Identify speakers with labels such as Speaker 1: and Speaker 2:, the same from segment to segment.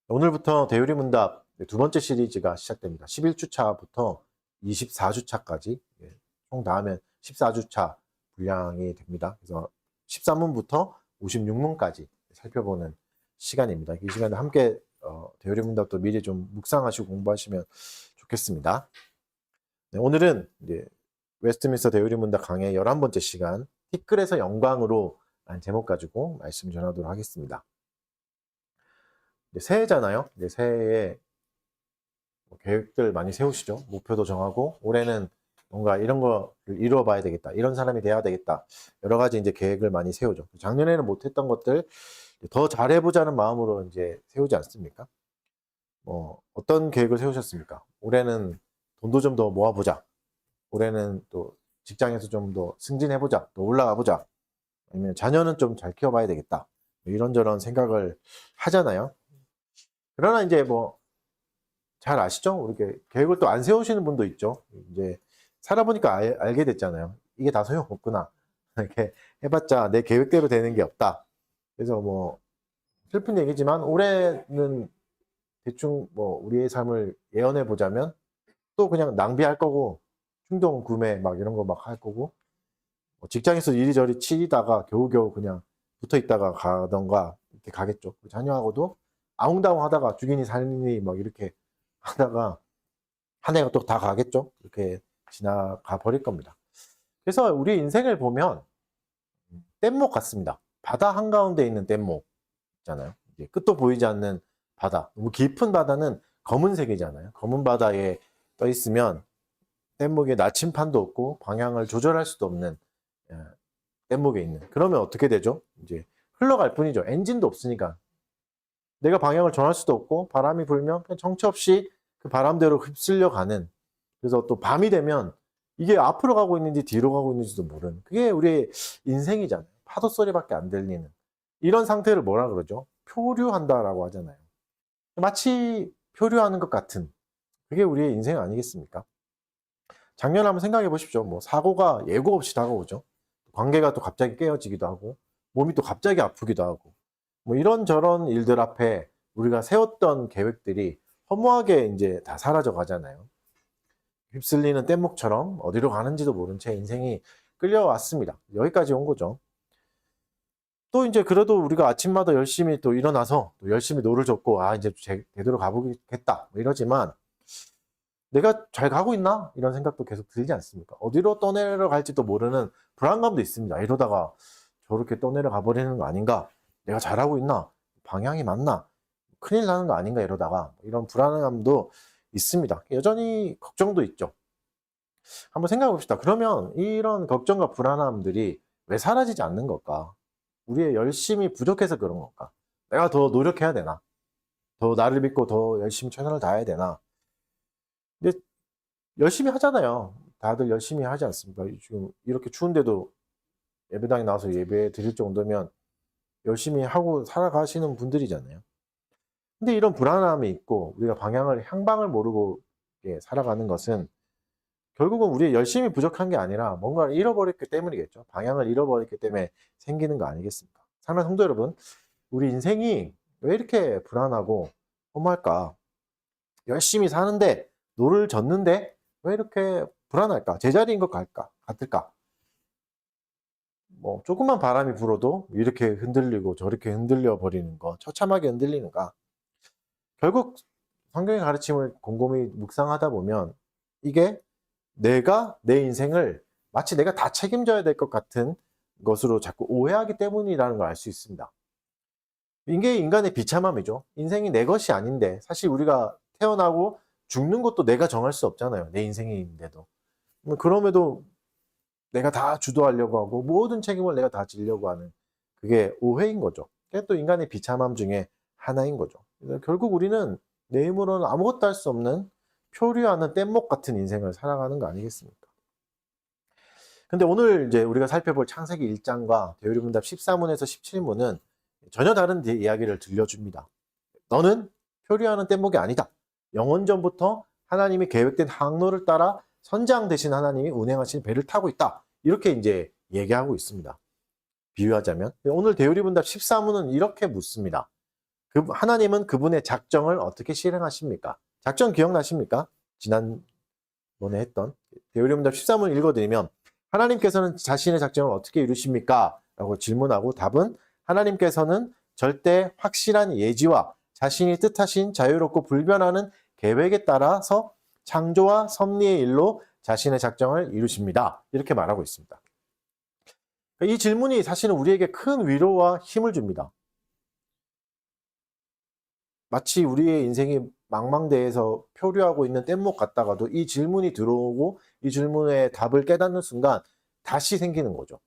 Speaker 1: 오늘부터 대유리문답 두 번째 시리즈가 시작됩니다. 11주차부터 24주차까지 총 다 하면 14주차 분량이 됩니다. 그래서 13문부터 56문까지 살펴보는 시간입니다. 이 시간에 함께 대유리문답도 미리 좀 묵상하시고 공부하시면 좋겠습니다. 네, 오늘은 이제 웨스트민스터 대유리문답 강의 11번째 시간 티끌에서 영광으로 라는 제목 가지고 말씀 전하도록 하겠습니다. 새해잖아요. 이제 새해에 계획들 많이 세우시죠. 목표도 정하고 올해는 뭔가 이런 거를 이루어 봐야 되겠다. 이런 사람이 돼야 되겠다. 여러 가지 이제 계획을 많이 세우죠. 작년에는 못했던 것들 더 잘해보자는 마음으로 이제 세우지 않습니까? 어떤 계획을 세우셨습니까? 올해는 돈도 좀 더 모아보자. 올해는 또 직장에서 좀 더 승진해보자. 또 올라가보자. 아니면 자녀는 좀 잘 키워봐야 되겠다. 이런저런 생각을 하잖아요. 그러나 이제 잘 아시죠? 이렇게 계획을 또 안 세우시는 분도 있죠. 이제 살아보니까 알게 됐잖아요. 이게 다 소용없구나. 이렇게 해봤자 내 계획대로 되는 게 없다. 그래서 슬픈 얘기지만 올해는 대충 우리의 삶을 예언해 보자면 또 그냥 낭비할 거고 충동 구매 막 이런 거 막 할 거고 직장에서 이리저리 치다가 겨우겨우 그냥 붙어 있다가 가던가 이렇게 가겠죠. 자녀하고도 아웅다웅 하다가 죽이니 살리니 막 이렇게 하다가 한 해가 또 다 가겠죠. 이렇게 지나가 버릴 겁니다. 그래서 우리 인생을 보면 뗏목 같습니다. 바다 한가운데 있는 뗏목 있잖아요. 끝도 보이지 않는 바다. 너무 깊은 바다는 검은색이잖아요. 검은 바다에 떠 있으면 뗏목에 나침판도 없고 방향을 조절할 수도 없는 뗏목에 있는. 그러면 어떻게 되죠? 이제 흘러갈 뿐이죠. 엔진도 없으니까. 내가 방향을 정할 수도 없고 바람이 불면 그냥 정처 없이 그 바람대로 휩쓸려 가는. 그래서 또 밤이 되면 이게 앞으로 가고 있는지 뒤로 가고 있는지도 모르는. 그게 우리의 인생이잖아요. 파도 소리밖에 안 들리는. 이런 상태를 뭐라 그러죠? 표류한다라고 하잖아요. 마치 표류하는 것 같은. 그게 우리의 인생 아니겠습니까? 작년에 한번 생각해 보십시오. 사고가 예고 없이 다가오죠. 관계가 또 갑자기 깨어지기도 하고 몸이 또 갑자기 아프기도 하고 이런저런 일들 앞에 우리가 세웠던 계획들이 허무하게 이제 다 사라져 가잖아요. 휩쓸리는 뗏목처럼 어디로 가는지도 모른 채 인생이 끌려왔습니다. 여기까지 온 거죠. 또 이제 그래도 우리가 아침마다 열심히 또 일어나서 또 열심히 노를 젓고 이제 제대로 가보겠다 이러지만 내가 잘 가고 있나? 이런 생각도 계속 들지 않습니까? 어디로 떠내려갈지도 모르는 불안감도 있습니다. 이러다가 저렇게 떠내려가 버리는 거 아닌가? 내가 잘하고 있나? 방향이 맞나? 큰일 나는 거 아닌가? 이러다가 이런 불안감도 있습니다. 여전히 걱정도 있죠. 한번 생각해 봅시다. 그러면 이런 걱정과 불안함들이 왜 사라지지 않는 걸까? 우리의 열심이 부족해서 그런 걸까? 내가 더 노력해야 되나? 더 나를 믿고 더 열심히 최선을 다해야 되나? 근데 열심히 하잖아요. 다들 열심히 하지 않습니까? 지금 이렇게 추운데도 예배당에 나와서 예배 드릴 정도면 열심히 하고 살아가시는 분들이잖아요. 근데 이런 불안함이 있고 우리가 향방을 모르고 살아가는 것은 결국은 우리의 열심이 부족한 게 아니라 뭔가를 잃어버렸기 때문이겠죠. 방향을 잃어버렸기 때문에 생기는 거 아니겠습니까? 사랑하는 성도 여러분, 우리 인생이 왜 이렇게 불안하고 허무할까? 열심히 사는데 노를 젓는데 왜 이렇게 불안할까? 제자리인 것 같을까? 조금만 바람이 불어도 이렇게 흔들리고 저렇게 흔들려 버리는 거, 처참하게 흔들리는가? 결국 성경의 가르침을 곰곰이 묵상하다 보면 이게 내가 내 인생을 마치 내가 다 책임져야 될 것 같은 것으로 자꾸 오해하기 때문이라는 걸 알 수 있습니다. 이게 인간의 비참함이죠. 인생이 내 것이 아닌데 사실 우리가 태어나고 죽는 것도 내가 정할 수 없잖아요. 내 인생인데도. 그럼에도 내가 다 주도하려고 하고 모든 책임을 내가 다 지려고 하는 그게 오해인 거죠. 그게 또 인간의 비참함 중에 하나인 거죠. 결국 우리는 내 힘으로는 아무것도 할 수 없는 표류하는 뗏목 같은 인생을 살아가는 거 아니겠습니까? 근데 오늘 이제 우리가 살펴볼 창세기 1장과 대유리문답 14문에서 17문은 전혀 다른 이야기를 들려줍니다. 너는 표류하는 뗏목이 아니다. 영원 전부터 하나님이 계획된 항로를 따라 선장 되신 하나님이 운행하신 배를 타고 있다. 이렇게 이제 얘기하고 있습니다. 비유하자면 오늘 대유리문답 14문은 이렇게 묻습니다. 하나님은 그분의 작정을 어떻게 실행하십니까? 작정 기억나십니까? 지난번에 했던 데우리문답 13을 읽어드리면 하나님께서는 자신의 작정을 어떻게 이루십니까? 라고 질문하고 답은 하나님께서는 절대 확실한 예지와 자신이 뜻하신 자유롭고 불변하는 계획에 따라서 창조와 섭리의 일로 자신의 작정을 이루십니다. 이렇게 말하고 있습니다. 이 질문이 사실은 우리에게 큰 위로와 힘을 줍니다. 마치 우리의 인생이 망망대해에서 표류하고 있는 뗏목 같다가도 이 질문이 들어오고 이 질문의 답을 깨닫는 순간 닷이 생기는 거죠.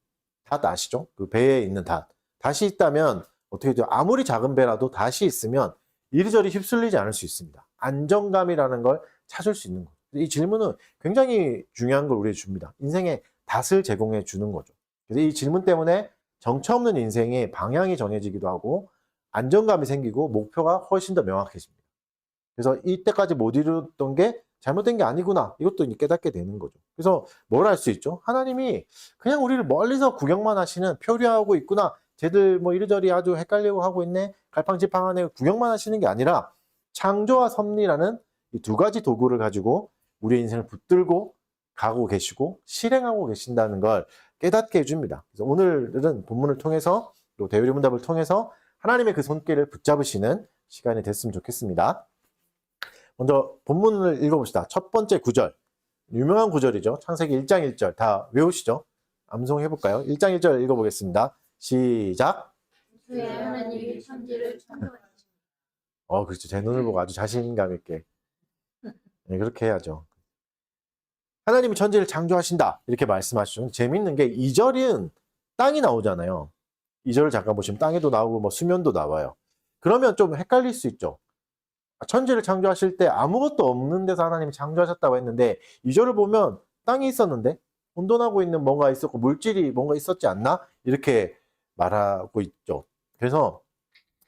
Speaker 1: 닷 아시죠? 그 배에 있는 닷. 닷이 있다면 어떻게 돼요? 아무리 작은 배라도 닷이 있으면 이리저리 휩쓸리지 않을 수 있습니다. 안정감이라는 걸 찾을 수 있는 거죠. 이 질문은 굉장히 중요한 걸 우리에게 줍니다. 인생에 닷을 제공해 주는 거죠. 그래서 이 질문 때문에 정처 없는 인생의 방향이 정해지기도 하고 안정감이 생기고 목표가 훨씬 더 명확해집니다. 그래서 이때까지 못 이루었던 게 잘못된 게 아니구나. 이것도 깨닫게 되는 거죠. 그래서 뭘 할 수 있죠? 하나님이 그냥 우리를 멀리서 구경만 하시는 표류하고 있구나. 쟤들 뭐 이리저리 아주 헷갈리고 하고 있네. 갈팡질팡하네. 구경만 하시는 게 아니라 창조와 섭리라는 이 두 가지 도구를 가지고 우리의 인생을 붙들고 가고 계시고 실행하고 계신다는 걸 깨닫게 해줍니다. 그래서 오늘은 본문을 통해서 또 대우리문답을 통해서 하나님의 그 손길을 붙잡으시는 시간이 됐으면 좋겠습니다. 먼저 본문을 읽어봅시다. 첫 번째 구절, 유명한 구절이죠. 창세기 1장 1절 다 외우시죠? 암송해볼까요? 1장 1절 읽어보겠습니다. 시작.
Speaker 2: 주의 하나님이 천지를 창조하셨습니다.
Speaker 1: 그렇죠. 제 눈을 보고 아주 자신감 있게. 네, 그렇게 해야죠. 하나님이 천지를 창조하신다. 이렇게 말씀하시죠. 재밌는 게 2절은 땅이 나오잖아요. 2절을 잠깐 보시면 땅에도 나오고 뭐 수면도 나와요. 그러면 좀 헷갈릴 수 있죠. 천지를 창조하실 때 아무것도 없는 데서 하나님이 창조하셨다고 했는데 2절을 보면 땅이 있었는데 혼돈하고 있는 뭔가 있었고 물질이 뭔가 있었지 않나? 이렇게 말하고 있죠. 그래서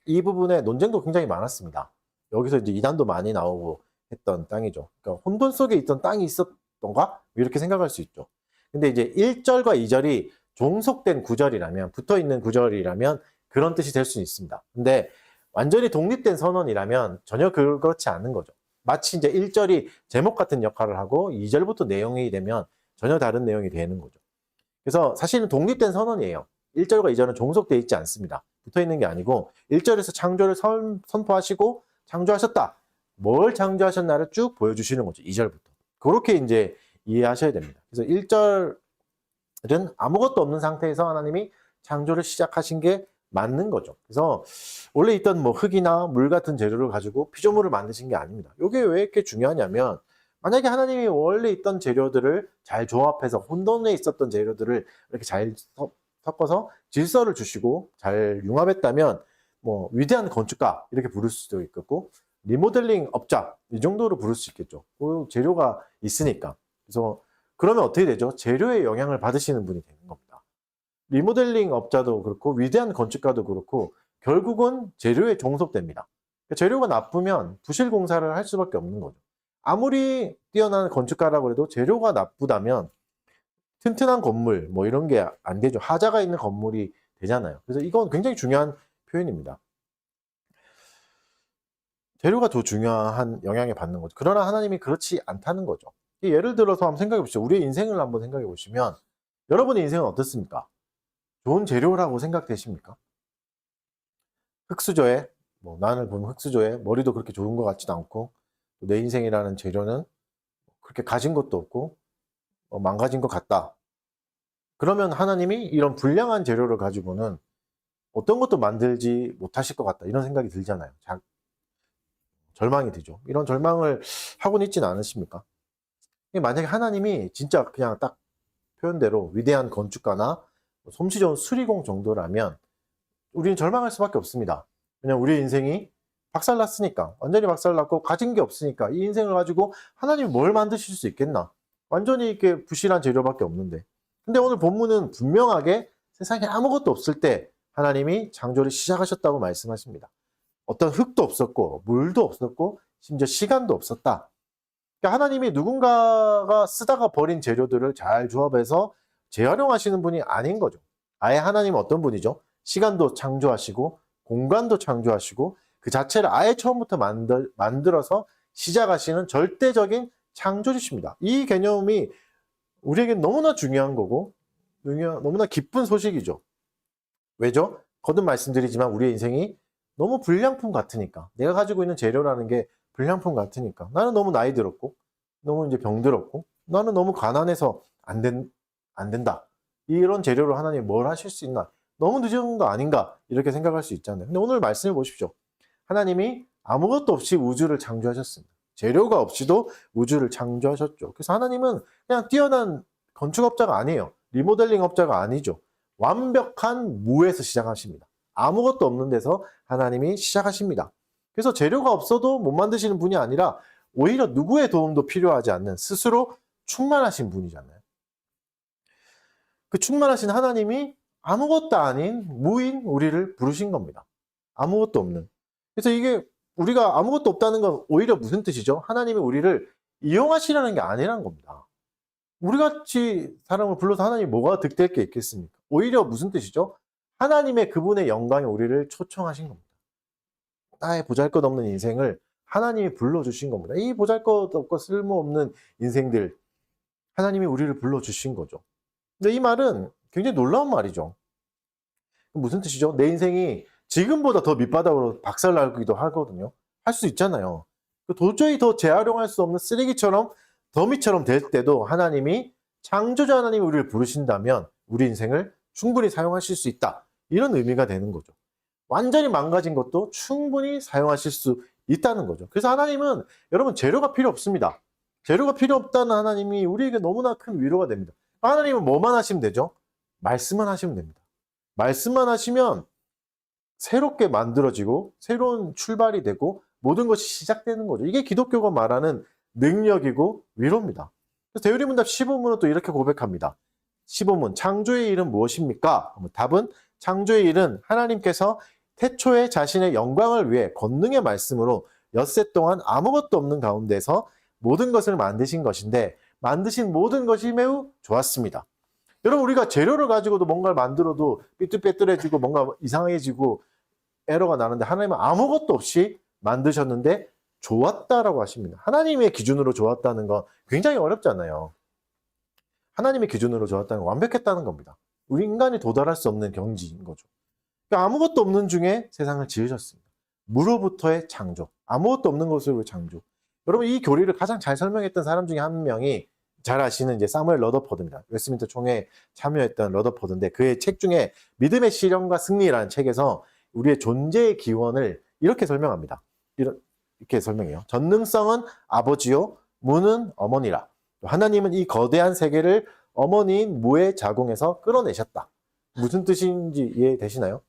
Speaker 1: 이 부분에 논쟁도 굉장히 많았습니다. 여기서 이제 이단도 많이 나오고 했던 땅이죠. 그러니까 혼돈 속에 있던 땅이 있었던가? 이렇게 생각할 수 있죠. 근데 이제 1절과 2절이 종속된 구절이라면, 붙어 있는 구절이라면 그런 뜻이 될 수 있습니다. 근데 완전히 독립된 선언이라면 전혀 그렇지 않은 거죠. 마치 이제 1절이 제목 같은 역할을 하고 2절부터 내용이 되면 전혀 다른 내용이 되는 거죠. 그래서 사실은 독립된 선언이에요. 1절과 2절은 종속되어 있지 않습니다. 붙어 있는 게 아니고 1절에서 창조를 선포하시고 창조하셨다. 뭘 창조하셨나를 쭉 보여주시는 거죠. 2절부터. 그렇게 이제 이해하셔야 됩니다. 그래서 1절은 아무것도 없는 상태에서 하나님이 창조를 시작하신 게 맞는 거죠. 그래서 원래 있던 뭐 흙이나 물 같은 재료를 가지고 피조물을 만드신 게 아닙니다. 이게 왜 이렇게 중요하냐면 만약에 하나님이 원래 있던 재료들을 잘 조합해서 혼돈에 있었던 재료들을 이렇게 잘 섞어서 질서를 주시고 잘 융합했다면 뭐 위대한 건축가 이렇게 부를 수도 있겠고 리모델링 업자 이 정도로 부를 수 있겠죠. 그 재료가 있으니까. 그래서 그러면 어떻게 되죠? 재료의 영향을 받으시는 분이 되는 겁니다. 리모델링 업자도 그렇고 위대한 건축가도 그렇고 결국은 재료에 종속됩니다. 재료가 나쁘면 부실 공사를 할 수밖에 없는 거죠. 아무리 뛰어난 건축가라고 해도 재료가 나쁘다면 튼튼한 건물 뭐 이런 게 안 되죠. 하자가 있는 건물이 되잖아요. 그래서 이건 굉장히 중요한 표현입니다. 재료가 더 중요한 영향을 받는 거죠. 그러나 하나님이 그렇지 않다는 거죠. 예를 들어서 한번 생각해 보시죠. 우리의 인생을 한번 생각해 보시면 여러분의 인생은 어떻습니까? 좋은 재료라고 생각되십니까? 흙수저에 뭐 나를 보면 흙수저에 머리도 그렇게 좋은 것 같지도 않고 내 인생이라는 재료는 그렇게 가진 것도 없고 망가진 것 같다. 그러면 하나님이 이런 불량한 재료를 가지고는 어떤 것도 만들지 못하실 것 같다. 이런 생각이 들잖아요. 절망이 되죠. 이런 절망을 하고는 있지는 않으십니까? 만약에 하나님이 진짜 그냥 딱 표현대로 위대한 건축가나 솜씨 좋은 수리공 정도라면 우리는 절망할 수밖에 없습니다. 왜냐면 우리 인생이 박살났으니까, 완전히 박살났고 가진 게 없으니까 이 인생을 가지고 하나님이 뭘 만드실 수 있겠나? 완전히 이렇게 부실한 재료밖에 없는데. 근데 오늘 본문은 분명하게 세상에 아무것도 없을 때 하나님이 창조를 시작하셨다고 말씀하십니다. 어떤 흙도 없었고 물도 없었고 심지어 시간도 없었다. 그러니까 하나님이 누군가가 쓰다가 버린 재료들을 잘 조합해서 재활용하시는 분이 아닌 거죠. 아예 하나님은 어떤 분이죠? 시간도 창조하시고 공간도 창조하시고 그 자체를 아예 처음부터 만들어서 시작하시는 절대적인 창조주십니다. 이 개념이 우리에게 너무나 중요한 거고 너무나 기쁜 소식이죠. 왜죠? 거듭 말씀드리지만 우리의 인생이 너무 불량품 같으니까, 내가 가지고 있는 재료라는 게 불량품 같으니까, 나는 너무 나이 들었고 너무 이제 병들었고 나는 너무 가난해서 안 된다, 이런 재료로 하나님 뭘 하실 수 있나, 너무 늦은 거 아닌가, 이렇게 생각할 수 있잖아요. 근데 오늘 말씀을 보십시오. 하나님이 아무것도 없이 우주를 창조하셨습니다. 재료가 없이도 우주를 창조하셨죠. 그래서 하나님은 그냥 뛰어난 건축업자가 아니에요. 리모델링 업자가 아니죠. 완벽한 무에서 시작하십니다. 아무것도 없는 데서 하나님이 시작하십니다. 그래서 재료가 없어도 못 만드시는 분이 아니라 오히려 누구의 도움도 필요하지 않는 스스로 충만하신 분이잖아요. 그 충만하신 하나님이 아무것도 아닌 무인 우리를 부르신 겁니다. 아무것도 없는. 그래서 이게 우리가 아무것도 없다는 건 오히려 무슨 뜻이죠? 하나님이 우리를 이용하시라는 게 아니라는 겁니다. 우리같이 사람을 불러서 하나님이 뭐가 득될 게 있겠습니까? 오히려 무슨 뜻이죠? 하나님의 그분의 영광에 우리를 초청하신 겁니다. 나의 보잘것없는 인생을 하나님이 불러주신 겁니다. 이 보잘것없고 쓸모없는 인생들, 하나님이 우리를 불러주신 거죠. 근데 이 말은 굉장히 놀라운 말이죠. 무슨 뜻이죠? 내 인생이 지금보다 더 밑바닥으로 박살나기도 하거든요. 할 수 있잖아요. 도저히 더 재활용할 수 없는 쓰레기처럼 더미처럼 될 때도 하나님이, 창조자 하나님이 우리를 부르신다면 우리 인생을 충분히 사용하실 수 있다, 이런 의미가 되는 거죠. 완전히 망가진 것도 충분히 사용하실 수 있다는 거죠. 그래서 하나님은, 여러분, 재료가 필요 없습니다. 재료가 필요 없다는 하나님이 우리에게 너무나 큰 위로가 됩니다. 하나님은 뭐만 하시면 되죠? 말씀만 하시면 됩니다. 말씀만 하시면 새롭게 만들어지고 새로운 출발이 되고 모든 것이 시작되는 거죠. 이게 기독교가 말하는 능력이고 위로입니다. 그래서 대유리문답 15문은 또 이렇게 고백합니다. 15문, 창조의 일은 무엇입니까? 답은, 창조의 일은 하나님께서 태초에 자신의 영광을 위해 권능의 말씀으로 엿새 동안 아무것도 없는 가운데서 모든 것을 만드신 것인데, 만드신 모든 것이 매우 좋았습니다. 여러분, 우리가 재료를 가지고도 뭔가를 만들어도 삐뚤빼뚤해지고 뭔가 이상해지고 에러가 나는데, 하나님은 아무것도 없이 만드셨는데 좋았다라고 하십니다. 하나님의 기준으로 좋았다는 건 굉장히 어렵잖아요. 하나님의 기준으로 좋았다는 건 완벽했다는 겁니다. 우리 인간이 도달할 수 없는 경지인 거죠. 그러니까 아무것도 없는 중에 세상을 지으셨습니다. 무로부터의 창조, 아무것도 없는 것으로 창조. 여러분, 이 교리를 가장 잘 설명했던 사람 중에 한 명이 잘 아시는 이제 사무엘 러더포드입니다. 웨스트민스터 총회에 참여했던 러더포드인데, 그의 책 중에 믿음의 실현과 승리라는 책에서 우리의 존재의 기원을 이렇게 설명합니다. 이렇게 설명해요. 전능성은 아버지요, 무는 어머니라. 하나님은 이 거대한 세계를 어머니인 무의 자궁에서 끌어내셨다. 무슨 뜻인지 이해되시나요?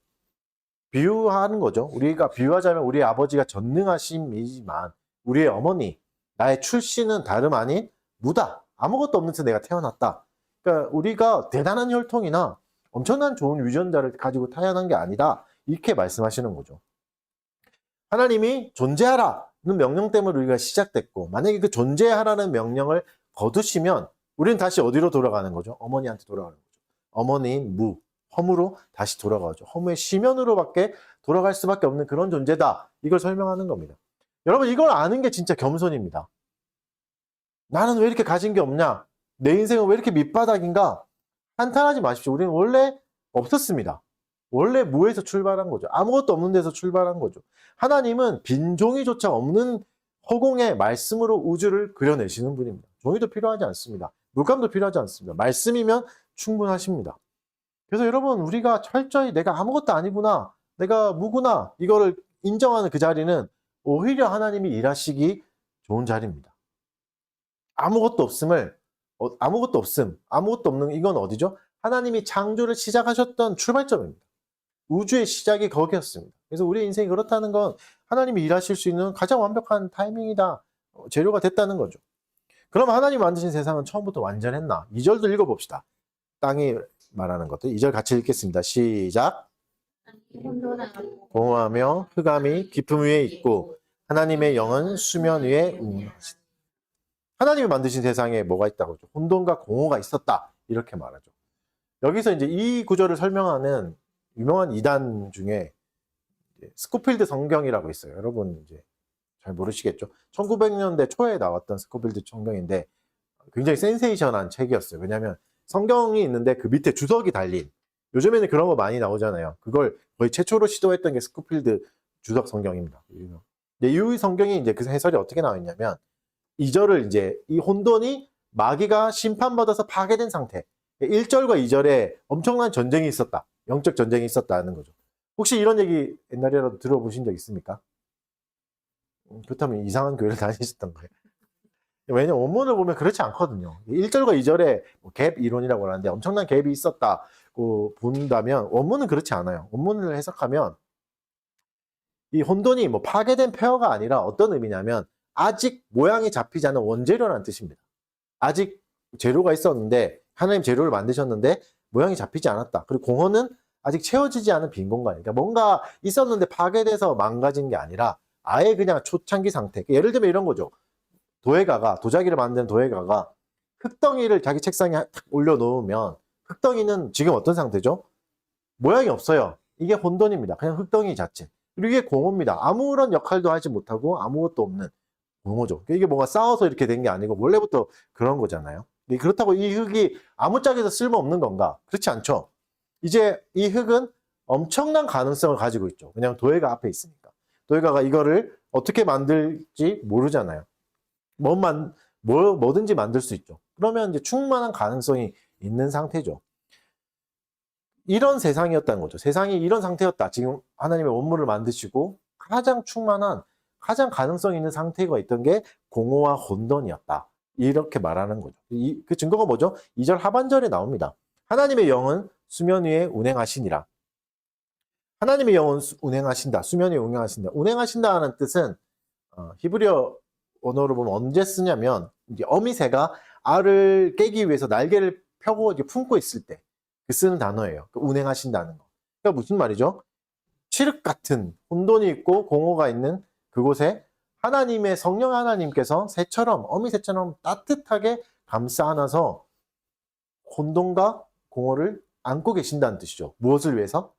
Speaker 1: 비유하는 거죠. 우리가 비유하자면 우리의 아버지가 전능하심이지만 우리의 어머니, 나의 출신은 다름 아닌 무다. 아무것도 없는 데서 내가 태어났다. 그러니까 우리가 대단한 혈통이나 엄청난 좋은 유전자를 가지고 태어난 게 아니다, 이렇게 말씀하시는 거죠. 하나님이 존재하라는 명령 때문에 우리가 시작됐고, 만약에 그 존재하라는 명령을 거두시면 우리는 다시 어디로 돌아가는 거죠? 어머니한테 돌아가는 거죠. 어머니인 무, 허무로 다시 돌아가죠. 허무의 시면으로밖에 돌아갈 수밖에 없는 그런 존재다. 이걸 설명하는 겁니다. 여러분, 이걸 아는 게 진짜 겸손입니다. 나는 왜 이렇게 가진 게 없냐? 내 인생은 왜 이렇게 밑바닥인가? 한탄하지 마십시오. 우리는 원래 없었습니다. 원래 무에서 출발한 거죠. 아무것도 없는 데서 출발한 거죠. 하나님은 빈 종이조차 없는 허공의 말씀으로 우주를 그려내시는 분입니다. 종이도 필요하지 않습니다. 물감도 필요하지 않습니다. 말씀이면 충분하십니다. 그래서 여러분, 우리가 철저히 내가 아무것도 아니구나, 내가 무구나, 이거를 인정하는 그 자리는 오히려 하나님이 일하시기 좋은 자리입니다. 아무것도 없는 이건 어디죠? 하나님이 창조를 시작하셨던 출발점입니다. 우주의 시작이 거기였습니다. 그래서 우리의 인생이 그렇다는 건 하나님이 일하실 수 있는 가장 완벽한 타이밍이다, 재료가 됐다는 거죠. 그럼 하나님 만드신 세상은 처음부터 완전했나? 2절도 읽어봅시다. 땅이 말하는 것들 2절 같이 읽겠습니다. 시작. 공허하며 흑암이 깊음 위에 있고 하나님의 영은 수면 위에 운행하시다. 하나님이 만드신 세상에 뭐가 있다고 하죠? 혼돈과 공허가 있었다, 이렇게 말하죠. 여기서 이제 이 구절을 설명하는 유명한 이단 중에 스코필드 성경이라고 있어요. 여러분 이제 잘 모르시겠죠? 1900년대 초에 나왔던 스코필드 성경인데 굉장히 센세이션한 책이었어요. 왜냐하면 성경이 있는데 그 밑에 주석이 달린, 요즘에는 그런 거 많이 나오잖아요. 그걸 거의 최초로 시도했던 게 스코필드 주석 성경입니다. 근데 이 성경이 이제 그 해설이 어떻게 나와 있냐면 2절을 이제 이 혼돈이 마귀가 심판받아서 파괴된 상태. 1절과 2절에 엄청난 전쟁이 있었다. 영적 전쟁이 있었다는 거죠. 혹시 이런 얘기 옛날에라도 들어보신 적 있습니까? 그렇다면 이상한 교회를 다니셨던 거예요. 왜냐면 원문을 보면 그렇지 않거든요. 1절과 2절에 갭 이론이라고 하는데 엄청난 갭이 있었다고 본다면 원문은 그렇지 않아요. 원문을 해석하면 이 혼돈이 뭐 파괴된 폐허가 아니라 어떤 의미냐면 아직 모양이 잡히지 않은 원재료라는 뜻입니다. 아직 재료가 있었는데 하나님 재료를 만드셨는데 모양이 잡히지 않았다. 그리고 공허는 아직 채워지지 않은 빈 공간. 그러니까 뭔가 있었는데 파괴돼서 망가진 게 아니라 아예 그냥 초창기 상태. 예를 들면 이런 거죠. 도자기를 만든 도예가가 흙덩이를 자기 책상에 탁 올려놓으면 흙덩이는 지금 어떤 상태죠? 모양이 없어요. 이게 혼돈입니다. 그냥 흙덩이 자체. 그리고 이게 공허입니다. 아무런 역할도 하지 못하고 아무것도 없는 공허죠. 이게 뭔가 쌓아서 이렇게 된 게 아니고 원래부터 그런 거잖아요. 그렇다고 이 흙이 아무짝에도 쓸모없는 건가? 그렇지 않죠. 이제 이 흙은 엄청난 가능성을 가지고 있죠. 그냥 도예가 앞에 있으니까. 도예가가 이거를 어떻게 만들지 모르잖아요. 뭐든지 만들 수 있죠. 그러면 이제 충만한 가능성이 있는 상태죠. 이런 세상이었다는 거죠. 세상이 이런 상태였다. 지금 하나님의 원물을 만드시고 가장 충만한, 가장 가능성 있는 상태가 있던 게 공허와 혼돈이었다. 이렇게 말하는 거죠. 그 증거가 뭐죠? 2절 하반절에 나옵니다. 하나님의 영은 수면 위에 운행하시니라. 하나님의 영은 운행하신다. 수면 위에 운행하신다. 운행하신다는 뜻은 히브리어 언어로 보면 언제 쓰냐면 이제 어미새가 알을 깨기 위해서 날개를 펴고 이렇게 품고 있을 때 그 쓰는 단어예요. 운행하신다는 거. 그러니까 무슨 말이죠? 칠흑 같은 혼돈이 있고 공허가 있는 그곳에 하나님의 성령 하나님께서 새처럼 어미새처럼 따뜻하게 감싸 안아서 혼돈과 공허를 안고 계신다는 뜻이죠. 무엇을 위해서?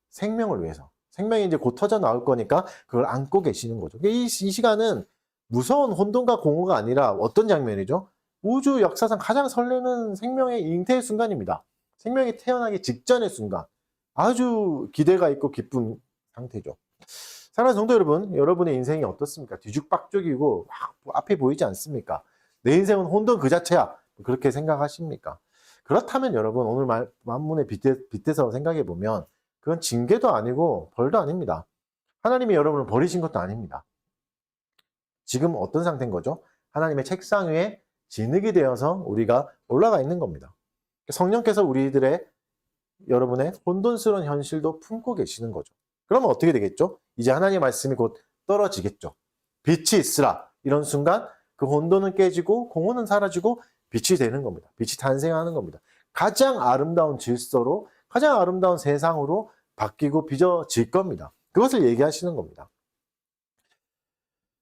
Speaker 1: 생명을 위해서. 생명이 이제 곧 터져 나올 거니까 그걸 안고 계시는 거죠. 이 시간은 무서운 혼돈과 공허가 아니라 어떤 장면이죠? 우주 역사상 가장 설레는 생명의 잉태의 순간입니다. 생명이 태어나기 직전의 순간. 아주 기대가 있고 기쁜 상태죠. 사랑하는 성도 여러분, 여러분의 인생이 어떻습니까? 뒤죽박죽이고 앞이 보이지 않습니까? 내 인생은 혼돈 그 자체야. 그렇게 생각하십니까? 그렇다면 여러분, 오늘 만문에 빗대서 생각해 보면 그건 징계도 아니고 벌도 아닙니다. 하나님이 여러분을 버리신 것도 아닙니다. 지금 어떤 상태인 거죠? 하나님의 책상 위에 진흙이 되어서 우리가 올라가 있는 겁니다. 성령께서 여러분의 혼돈스러운 현실도 품고 계시는 거죠. 그러면 어떻게 되겠죠? 이제 하나님의 말씀이 곧 떨어지겠죠. 빛이 있으라. 이런 순간 그 혼돈은 깨지고 공허는 사라지고 빛이 되는 겁니다. 빛이 탄생하는 겁니다. 가장 아름다운 질서로, 가장 아름다운 세상으로 바뀌고 빚어질 겁니다. 그것을 얘기하시는 겁니다.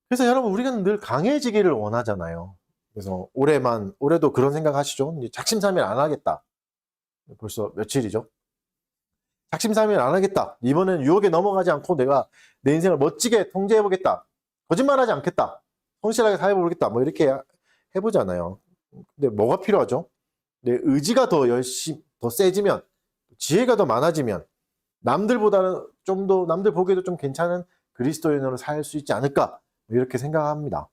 Speaker 1: 그래서 여러분, 우리가 늘 강해지기를 원하잖아요. 그래서 올해도 그런 생각 하시죠? 작심삼일 안 하겠다. 벌써 며칠이죠? 작심삼일 안 하겠다. 이번에는 유혹에 넘어가지 않고 내가 내 인생을 멋지게 통제해보겠다. 거짓말하지 않겠다. 성실하게 살아보겠다. 뭐 이렇게 해보잖아요. 근데 뭐가 필요하죠? 내 의지가 더 세지면, 지혜가 더 많아지면, 남들 보기에도 좀 괜찮은 그리스도인으로 살 수 있지 않을까? 이렇게 생각합니다.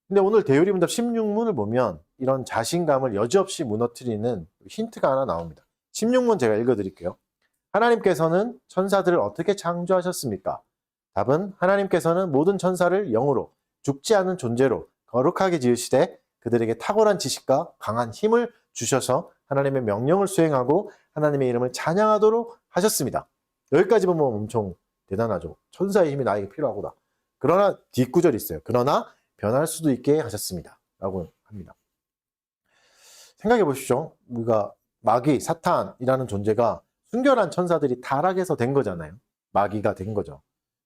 Speaker 1: 근데 오늘 대요리문답 16문을 보면 이런 자신감을 여지없이 무너뜨리는 힌트가 하나 나옵니다. 16문 제가 읽어드릴게요. 하나님께서는 천사들을 어떻게 창조하셨습니까? 답은 하나님께서는 모든 천사를 영으로 죽지 않은 존재로 거룩하게 지으시되 그들에게 탁월한 지식과 강한 힘을 주셔서 하나님의 명령을 수행하고 하나님의 이름을 찬양하도록 하셨습니다. 여기까지 보면 엄청 대단하죠. 천사의 힘이 나에게 필요하구나. 그러나 뒷구절이 있어요. 그러나 변할 수도 있게 하셨습니다. 라고 합니다. 생각해 보십시오. 우리가 마귀, 사탄이라는 존재가 순결한 천사들이 타락해서 된 거잖아요. 마귀가 된 거죠.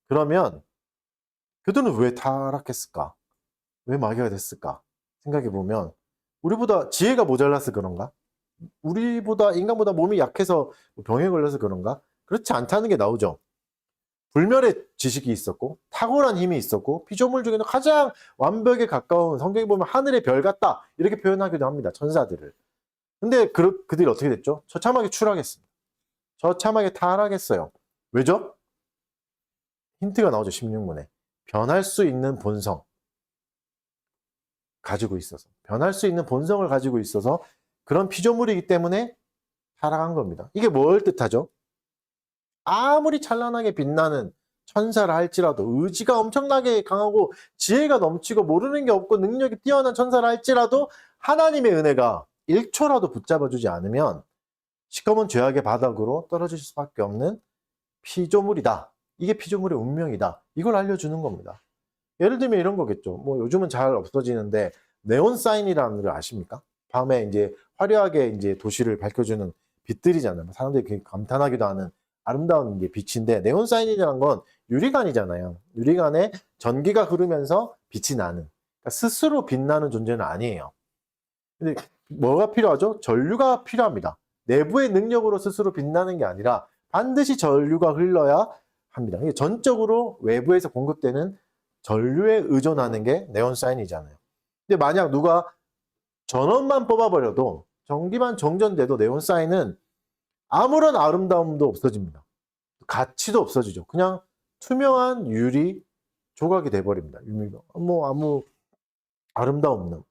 Speaker 1: 그러면 그들은 왜 타락했을까? 왜 마귀가 됐을까? 생각해 보면 우리보다 지혜가 모자라서 그런가? 인간보다 몸이 약해서 병에 걸려서 그런가? 그렇지 않다는 게 나오죠. 불멸의 지식이 있었고 탁월한 힘이 있었고 피조물 중에는 가장 완벽에 가까운, 성경에 보면 하늘의 별 같다 이렇게 표현하기도 합니다. 천사들을. 근데 그들이 어떻게 됐죠? 처참하게 추락했습니다. 처참하게 타락했어요. 왜죠? 힌트가 나오죠. 16문에. 변할 수 있는 본성 가지고 있어서, 변할 수 있는 본성을 가지고 있어서 그런 피조물이기 때문에 타락한 겁니다. 이게 뭘 뜻하죠? 아무리 찬란하게 빛나는 천사라 할지라도, 의지가 엄청나게 강하고 지혜가 넘치고 모르는 게 없고 능력이 뛰어난 천사라 할지라도 하나님의 은혜가 1초라도 붙잡아주지 않으면 시커먼 죄악의 바닥으로 떨어질 수밖에 없는 피조물이다. 이게 피조물의 운명이다. 이걸 알려주는 겁니다. 예를 들면 이런 거겠죠. 뭐 요즘은 잘 없어지는데 네온 사인이라는 걸 아십니까? 밤에 이제 화려하게 이제 도시를 밝혀주는 빛들이잖아요. 사람들이 굉장히 감탄하기도 하는 아름다운 이제 빛인데, 네온 사인이라는 건 유리관이잖아요. 유리관에 전기가 흐르면서 빛이 나는, 그러니까 스스로 빛나는 존재는 아니에요. 근데 뭐가 필요하죠? 전류가 필요합니다. 내부의 능력으로 스스로 빛나는 게 아니라 반드시 전류가 흘러야 합니다. 이게 전적으로 외부에서 공급되는 전류에 의존하는 게 네온 사인이잖아요. 근데 만약 누가 전원만 뽑아버려도, 전기만 정전돼도 네온 사인은 아무런 아름다움도 없어집니다. 가치도 없어지죠. 그냥 투명한 유리 조각이 돼버립니다. 뭐 아무 아름다움 없는.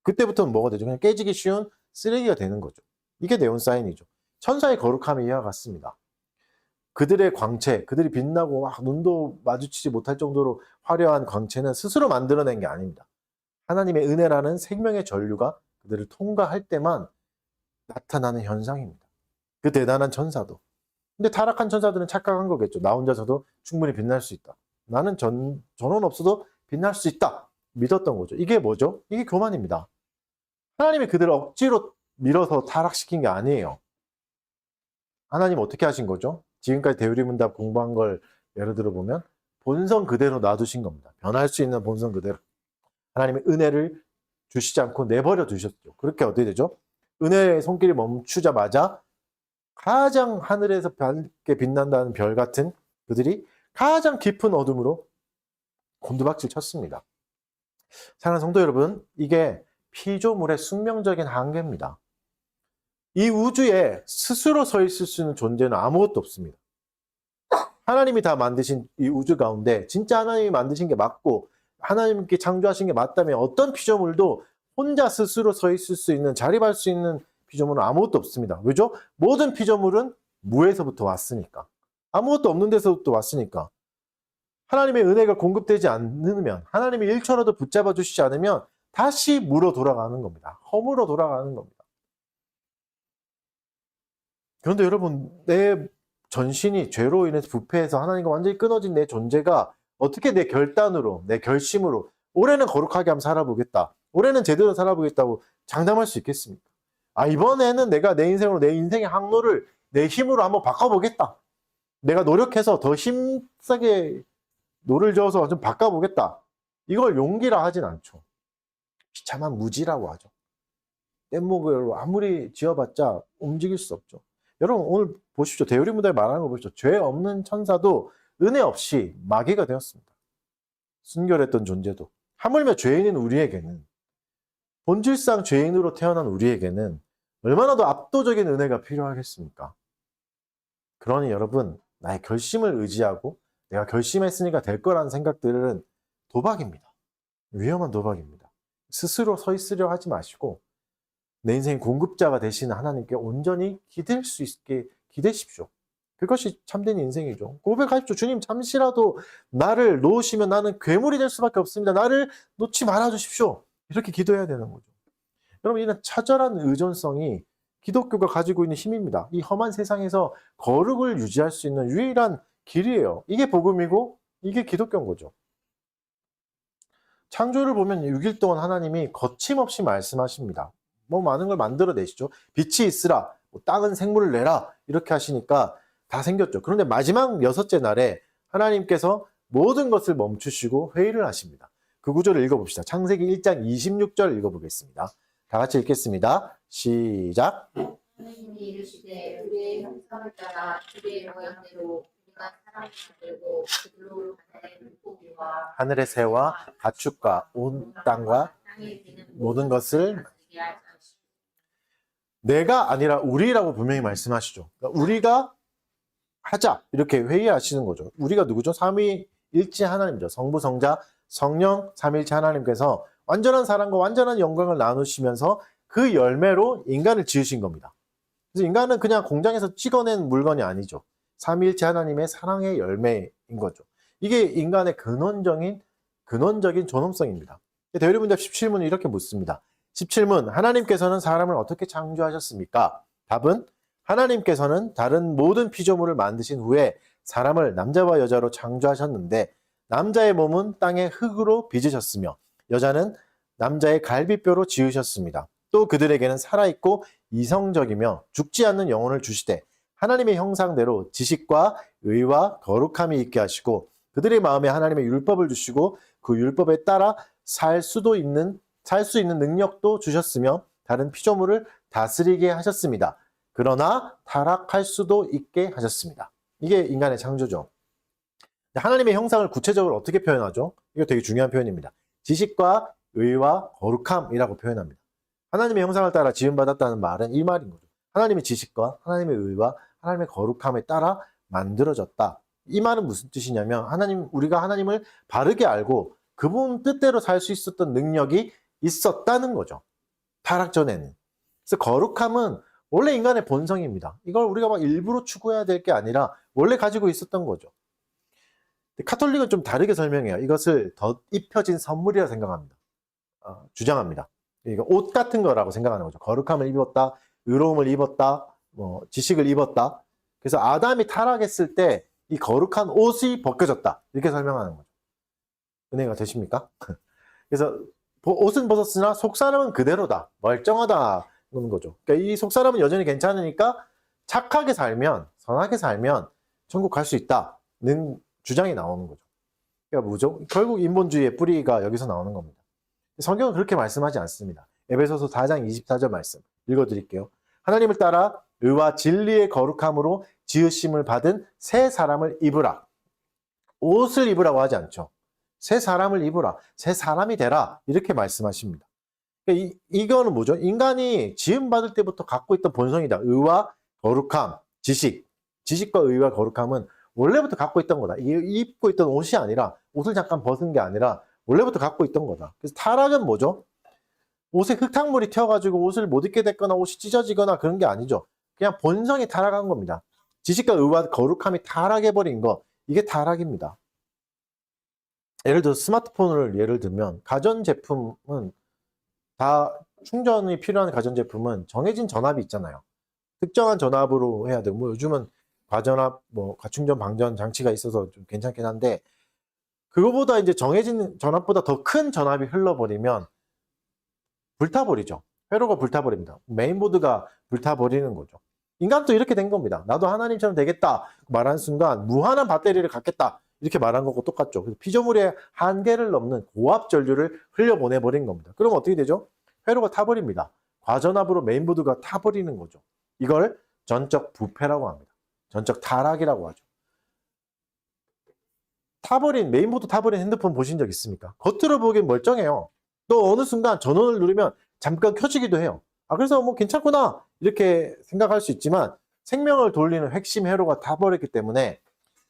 Speaker 1: 그때부터는 뭐가 되죠? 그냥 깨지기 쉬운 쓰레기가 되는 거죠. 이게 네온 사인이죠. 천사의 거룩함이 이와 같습니다. 그들의 광채, 그들이 빛나고 막 눈도 마주치지 못할 정도로 화려한 광채는 스스로 만들어낸 게 아닙니다. 하나님의 은혜라는 생명의 전류가 그들을 통과할 때만 나타나는 현상입니다. 그 대단한 천사도. 근데 타락한 천사들은 착각한 거겠죠. 나 혼자서도 충분히 빛날 수 있다. 나는 전원 없어도 빛날 수 있다. 믿었던 거죠. 이게 뭐죠? 이게 교만입니다. 하나님이 그들을 억지로 밀어서 타락시킨 게 아니에요. 하나님 어떻게 하신 거죠? 지금까지 대우리문답 공부한 걸 예를 들어 보면 본성 그대로 놔두신 겁니다. 변할 수 있는 본성 그대로. 하나님의 은혜를 주시지 않고 내버려 두셨죠. 그렇게 어떻게 되죠? 은혜의 손길이 멈추자마자 가장 하늘에서 밝게 빛난다는 별 같은 그들이 가장 깊은 어둠으로 곤두박질 쳤습니다. 사랑하는 성도 여러분, 이게 피조물의 숙명적인 한계입니다. 이 우주에 스스로 서 있을 수 있는 존재는 아무것도 없습니다. 하나님이 다 만드신 이 우주 가운데 진짜 하나님이 만드신 게 맞고 하나님께 창조하신 게 맞다면 어떤 피조물도 혼자 스스로 서 있을 수 있는, 자립할 수 있는 피조물은 아무것도 없습니다. 왜죠? 모든 피조물은 무에서부터 왔으니까. 아무것도 없는 데서부터 왔으니까. 하나님의 은혜가 공급되지 않으면, 하나님이 1초라도 붙잡아 주시지 않으면 다시 무로 돌아가는 겁니다. 허무로 돌아가는 겁니다. 그런데 여러분, 내 전신이 죄로 인해서 부패해서 하나님과 완전히 끊어진 내 존재가 어떻게 내 결단으로, 내 결심으로 올해는 거룩하게 한번 살아보겠다, 올해는 제대로 살아보겠다고 장담할 수 있겠습니까? 아, 이번에는 내가 내 인생으로, 내 인생의 항로를 내 힘으로 한번 바꿔보겠다. 내가 노력해서 더 힘세게 노를 저어서 좀 바꿔보겠다. 이걸 용기라 하진 않죠. 비참한 무지라고 하죠. 뗏목을 아무리 지어봤자 움직일 수 없죠. 여러분 오늘 보십시오. 대우리문답에 말하는 거 보십시오. 죄 없는 천사도 은혜 없이 마귀가 되었습니다. 순결했던 존재도. 하물며 죄인인 우리에게는, 본질상 죄인으로 태어난 우리에게는 얼마나 더 압도적인 은혜가 필요하겠습니까? 그러니 여러분, 나의 결심을 의지하고 내가 결심했으니까 될 거라는 생각들은 도박입니다. 위험한 도박입니다. 스스로 서 있으려 하지 마시고 내 인생의 공급자가 되시는 하나님께 온전히 기댈 수 있게 기대십시오. 그것이 참된 인생이죠. 고백하십시오. 주님, 잠시라도 나를 놓으시면 나는 괴물이 될 수밖에 없습니다. 나를 놓지 말아 주십시오. 이렇게 기도해야 되는 거죠. 여러분, 이런 처절한 의존성이 기독교가 가지고 있는 힘입니다. 이 험한 세상에서 거룩을 유지할 수 있는 유일한 길이에요. 이게 복음이고 이게 기독교인 거죠. 창조를 보면 6일 동안 하나님이 거침없이 말씀하십니다. 뭐 많은 걸 만들어내시죠. 빛이 있으라, 뭐 땅은 생물을 내라, 이렇게 하시니까 다 생겼죠. 그런데 마지막 6째 날에 하나님께서 모든 것을 멈추시고 회의를 하십니다. 그 구절을 읽어봅시다. 창세기 1장 26절 읽어보겠습니다. 다 같이 읽겠습니다. 시작.
Speaker 2: 하나님이 이르시되 우리의 형상을 따라 우리의 모양대로 내가 사람을 만들고 그들로 하늘의 물고기와
Speaker 1: 하늘의 새와 가축과 온 땅과
Speaker 2: 땅에 기는
Speaker 1: 모든 것을
Speaker 2: 만들게 하자.
Speaker 1: 내가 아니라 우리라고 분명히 말씀하시죠. 그러니까 우리가 하자 이렇게 회의하시는 거죠. 우리가 누구죠? 삼위일체 하나님이죠. 성부, 성자, 성령, 삼위일체 하나님께서 완전한 사랑과 완전한 영광을 나누시면서 그 열매로 인간을 지으신 겁니다. 그래서 인간은 그냥 공장에서 찍어낸 물건이 아니죠. 삼위일체 하나님의 사랑의 열매인 거죠. 이게 인간의 근원적인 존엄성입니다. 대리문답 17문은 이렇게 묻습니다. 17문, 하나님께서는 사람을 어떻게 창조하셨습니까? 답은 하나님께서는 다른 모든 피조물을 만드신 후에 사람을 남자와 여자로 창조하셨는데 남자의 몸은 땅의 흙으로 빚으셨으며 여자는 남자의 갈비뼈로 지으셨습니다. 또 그들에게는 살아있고 이성적이며 죽지 않는 영혼을 주시되 하나님의 형상대로 지식과 의와 거룩함이 있게 하시고 그들의 마음에 하나님의 율법을 주시고 그 율법에 따라 살 수 있는 능력도 주셨으며 다른 피조물을 다스리게 하셨습니다. 그러나 타락할 수도 있게 하셨습니다. 이게 인간의 창조죠. 하나님의 형상을 구체적으로 어떻게 표현하죠? 이거 되게 중요한 표현입니다. 지식과 의와 거룩함이라고 표현합니다. 하나님의 형상을 따라 지음받았다는 말은 이 말인 거죠. 하나님의 지식과 하나님의 의와 하나님의 거룩함에 따라 만들어졌다. 이 말은 무슨 뜻이냐면 우리가 하나님을 바르게 알고 그분 뜻대로 살 수 있었던 능력이 있었다는 거죠. 타락 전에는. 그래서 거룩함은 원래 인간의 본성입니다. 이걸 우리가 막 일부러 추구해야 될 게 아니라 원래 가지고 있었던 거죠. 카톨릭은 좀 다르게 설명해요. 이것을 덧입혀진 선물이라 생각합니다. 주장합니다. 그러니까 옷 같은 거라고 생각하는 거죠. 거룩함을 입었다, 의로움을 입었다, 지식을 입었다. 그래서 아담이 타락했을 때 이 거룩한 옷이 벗겨졌다. 이렇게 설명하는 거죠. 은혜가 되십니까? 그래서 옷은 벗었으나 속사람은 그대로다. 멀쩡하다. 그런 거죠. 그러니까 이 속사람은 여전히 괜찮으니까 착하게 살면, 선하게 살면 천국 갈 수 있다는 주장이 나오는 거죠. 그러니까 뭐죠? 결국 인본주의의 뿌리가 여기서 나오는 겁니다. 성경은 그렇게 말씀하지 않습니다. 에베소서 4장 24절 말씀 읽어드릴게요. 하나님을 따라 의와 진리의 거룩함으로 지으심을 받은 새 사람을 입으라. 옷을 입으라고 하지 않죠. 새 사람을 입으라. 새 사람이 되라. 이렇게 말씀하십니다. 그러니까 이거는 뭐죠? 인간이 지음받을 때부터 갖고 있던 본성이다. 의와 거룩함, 지식과 의와 거룩함은 원래부터 갖고 있던 거다. 이게 입고 있던 옷이 아니라 옷을 잠깐 벗은 게 아니라 원래부터 갖고 있던 거다. 그래서 타락은 뭐죠? 옷에 흙탕물이 튀어가지고 옷을 못 입게 됐거나 옷이 찢어지거나 그런 게 아니죠. 그냥 본성이 타락한 겁니다. 지식과 의와 거룩함이 타락해버린 거, 이게 타락입니다. 예를 들어 스마트폰을 예를 들면 가전제품은 다 충전이 필요한 가전제품은 정해진 전압이 있잖아요. 특정한 전압으로 해야 되고 요즘은 과전압, 과충전, 방전 장치가 있어서 좀 괜찮긴 한데 그거보다 이제 정해진 전압보다 더 큰 전압이 흘러버리면 불타버리죠. 회로가 불타버립니다. 메인보드가 불타버리는 거죠. 인간도 이렇게 된 겁니다. 나도 하나님처럼 되겠다 말하는 순간 무한한 배터리를 갖겠다 이렇게 말한 거고 똑같죠. 그래서 피조물의 한계를 넘는 고압 전류를 흘려보내버린 겁니다. 그럼 어떻게 되죠? 회로가 타버립니다. 과전압으로 메인보드가 타버리는 거죠. 이걸 전적 부패라고 합니다. 전적 타락이라고 하죠. 메인보드 타버린 핸드폰 보신 적 있습니까? 겉으로 보기엔 멀쩡해요. 또 어느 순간 전원을 누르면 잠깐 켜지기도 해요. 그래서 괜찮구나 이렇게 생각할 수 있지만 생명을 돌리는 핵심 회로가 타버렸기 때문에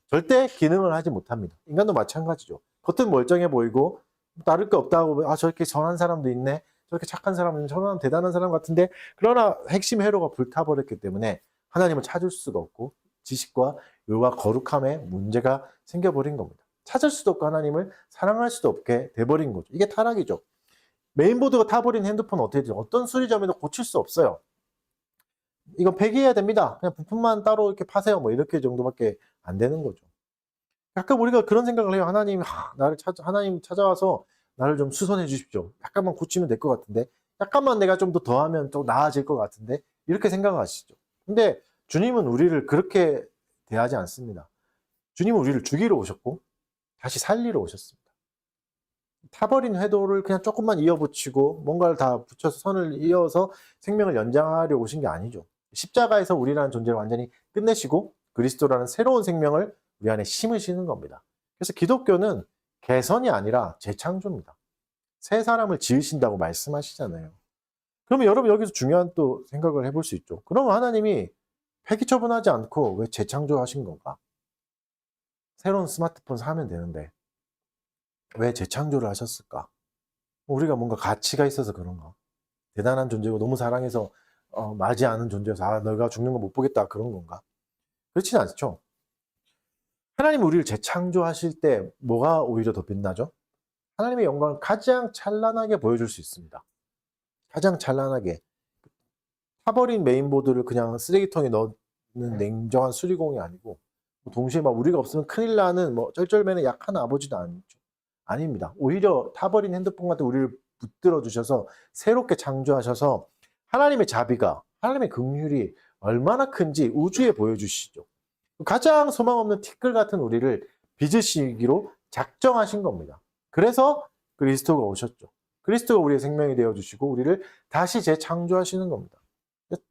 Speaker 1: 절대 기능을 하지 못합니다. 인간도 마찬가지죠. 겉은 멀쩡해 보이고 다를 게 없다고 저렇게 선한 사람도 있네, 저렇게 착한 사람은 저런 대단한 사람 같은데, 그러나 핵심 회로가 불타버렸기 때문에 하나님을 찾을 수가 없고 지식과 의와 거룩함에 문제가 생겨버린 겁니다. 찾을 수도 없고 하나님을 사랑할 수도 없게 돼버린 거죠. 이게 타락이죠. 메인보드가 타버린 핸드폰 어떻게 되죠? 어떤 수리점에도 고칠 수 없어요. 이건 폐기해야 됩니다. 그냥 부품만 따로 이렇게 파세요. 이렇게 정도밖에 안 되는 거죠. 가끔 우리가 그런 생각을 해요. 하나님 찾아와서 나를 좀 수선해 주십시오. 약간만 고치면 될 것 같은데, 약간만 내가 좀 더 더하면 좀 나아질 것 같은데, 이렇게 생각하시죠. 근데 주님은 우리를 그렇게 대하지 않습니다. 주님은 우리를 죽이러 오셨고 다시 살리러 오셨습니다. 타버린 회도를 그냥 조금만 이어붙이고 뭔가를 다 붙여서 선을 이어서 생명을 연장하려 오신 게 아니죠. 십자가에서 우리라는 존재를 완전히 끝내시고 그리스도라는 새로운 생명을 우리 안에 심으시는 겁니다. 그래서 기독교는 개선이 아니라 재창조입니다. 새 사람을 지으신다고 말씀하시잖아요. 그러면 여러분 여기서 중요한 또 생각을 해볼 수 있죠. 그러면 하나님이 폐기 처분하지 않고 왜 재창조하신 건가? 새로운 스마트폰 사면 되는데 왜 재창조를 하셨을까? 우리가 뭔가 가치가 있어서 그런가? 대단한 존재고 너무 사랑해서 맞이 않은 존재여서 너가 죽는 거 못 보겠다 그런 건가? 그렇지는 않죠. 하나님 우리를 재창조하실 때 뭐가 오히려 더 빛나죠? 하나님의 영광을 가장 찬란하게 보여줄 수 있습니다. 가장 찬란하게. 타버린 메인보드를 그냥 쓰레기통에 넣는 냉정한 수리공이 아니고 동시에 막 우리가 없으면 큰일 나는 뭐 쩔쩔매는 약한 아버지도 아니죠. 아닙니다. 오히려 타버린 핸드폰 같은 우리를 붙들어 주셔서 새롭게 창조하셔서 하나님의 자비가, 하나님의 긍휼이 얼마나 큰지 우주에 보여주시죠. 가장 소망 없는 티끌 같은 우리를 빚으시기로 작정하신 겁니다. 그래서 그리스도가 오셨죠. 그리스도가 우리의 생명이 되어주시고 우리를 다시 재창조하시는 겁니다.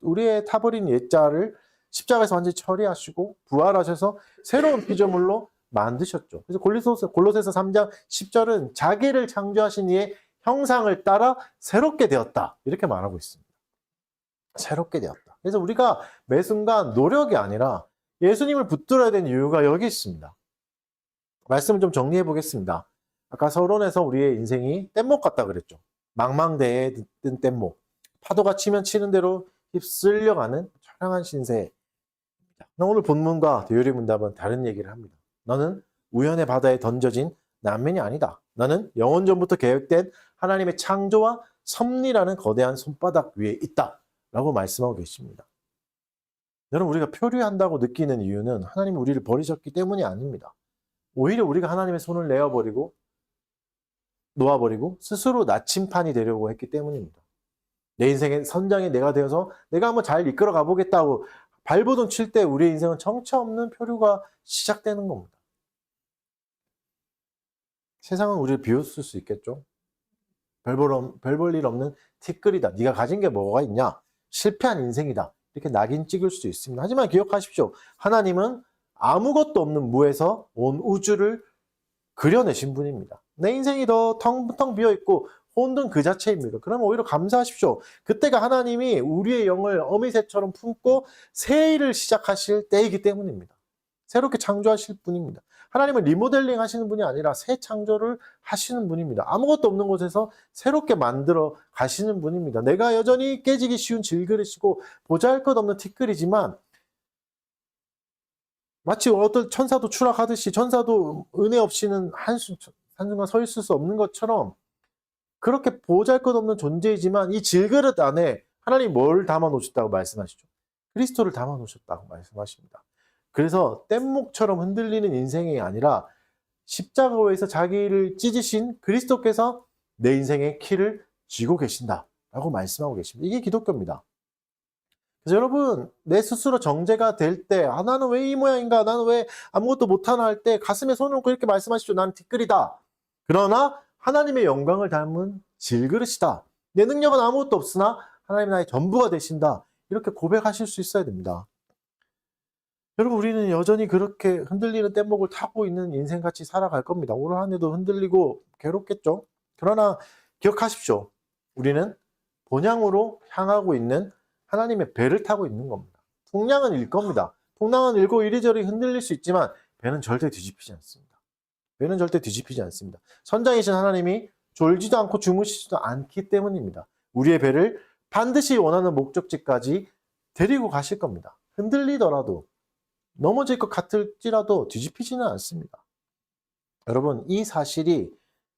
Speaker 1: 우리의 타버린 옛자를 십자가에서 완전히 처리하시고 부활하셔서 새로운 피조물로 만드셨죠. 그래서 골로새서 3장 10절은 자기를 창조하신 이의 형상을 따라 새롭게 되었다. 이렇게 말하고 있습니다. 새롭게 되었다. 그래서 우리가 매 순간 노력이 아니라 예수님을 붙들어야 되는 이유가 여기 있습니다. 말씀을 좀 정리해 보겠습니다. 아까 서론에서 우리의 인생이 뗏목 같다 그랬죠. 망망대해에 뜬 뗏목. 파도가 치면 치는 대로 휩쓸려가는 처량한 신세. 오늘 본문과 대요리 문답은 다른 얘기를 합니다. 너는 우연의 바다에 던져진 난민이 아니다. 너는 영원 전부터 계획된 하나님의 창조와 섭리라는 거대한 손바닥 위에 있다. 라고 말씀하고 계십니다. 여러분 우리가 표류한다고 느끼는 이유는 하나님이 우리를 버리셨기 때문이 아닙니다. 오히려 우리가 하나님의 손을 내어버리고 놓아버리고 스스로 나침판이 되려고 했기 때문입니다. 내 인생의 선장이 내가 되어서 내가 한번 잘 이끌어 가보겠다고 발버둥 칠 때 우리의 인생은 정처 없는 표류가 시작되는 겁니다. 세상은 우리를 비웃을 수 있겠죠. 별 볼 일 없는 티끌이다. 네가 가진 게 뭐가 있냐? 실패한 인생이다. 이렇게 낙인 찍을 수 있습니다. 하지만 기억하십시오. 하나님은 아무것도 없는 무에서 온 우주를 그려내신 분입니다. 내 인생이 더 텅텅 비어있고 혼돈 그 자체입니다. 그러면 오히려 감사하십시오. 그때가 하나님이 우리의 영을 어미새처럼 품고 새 일을 시작하실 때이기 때문입니다. 새롭게 창조하실 분입니다. 하나님은 리모델링 하시는 분이 아니라 새 창조를 하시는 분입니다. 아무것도 없는 곳에서 새롭게 만들어 가시는 분입니다. 내가 여전히 깨지기 쉬운 질그릇이고 보잘것없는 티끌이지만 마치 어떤 천사도 추락하듯이 천사도 은혜 없이는 한순간 서 있을 수 없는 것처럼 그렇게 보잘것없는 존재이지만 이 질그릇 안에 하나님이 뭘 담아 놓으셨다고 말씀하시죠? 그리스도를 담아 놓으셨다고 말씀하십니다. 그래서 뗏목처럼 흔들리는 인생이 아니라 십자가에서 자기를 찢으신 그리스도께서 내 인생의 키를 쥐고 계신다라고 말씀하고 계십니다. 이게 기독교입니다. 그래서 여러분 내 스스로 정죄가 될 때 나는 왜 이 모양인가? 나는 왜 아무것도 못하나 할 때 가슴에 손을 얹고 이렇게 말씀하시죠. 나는 티끌이다. 그러나 하나님의 영광을 담은 질그릇이다. 내 능력은 아무것도 없으나 하나님이 나의 전부가 되신다. 이렇게 고백하실 수 있어야 됩니다. 여러분 우리는 여전히 그렇게 흔들리는 뗏목을 타고 있는 인생같이 살아갈 겁니다. 올 한 해도 흔들리고 괴롭겠죠. 그러나 기억하십시오. 우리는 본향으로 향하고 있는 하나님의 배를 타고 있는 겁니다. 풍랑은 일 겁니다. 풍랑은 일고 이리저리 흔들릴 수 있지만 배는 절대 뒤집히지 않습니다. 배는 절대 뒤집히지 않습니다. 선장이신 하나님이 졸지도 않고 주무시지도 않기 때문입니다. 우리의 배를 반드시 원하는 목적지까지 데리고 가실 겁니다. 흔들리더라도 넘어질 것 같을지라도 뒤집히지는 않습니다. 여러분 이 사실이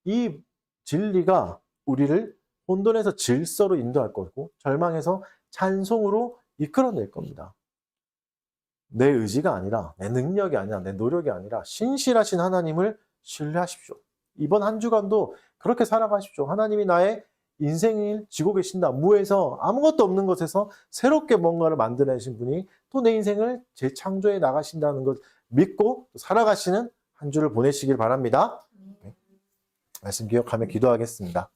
Speaker 1: 이 진리가 우리를 혼돈에서 질서로 인도할 거고 절망에서 찬송으로 이끌어낼 겁니다. 내 의지가 아니라 내 능력이 아니라 내 노력이 아니라 신실하신 하나님을 신뢰하십시오. 이번 한 주간도 그렇게 살아가십시오. 하나님이 나의 인생을 지고 계신다. 무에서 아무것도 없는 것에서 새롭게 뭔가를 만들어내신 분이 또 내 인생을 재창조해 나가신다는 것 믿고 살아가시는 한 주를 보내시길 바랍니다. 네. 말씀 기억하며 기도하겠습니다.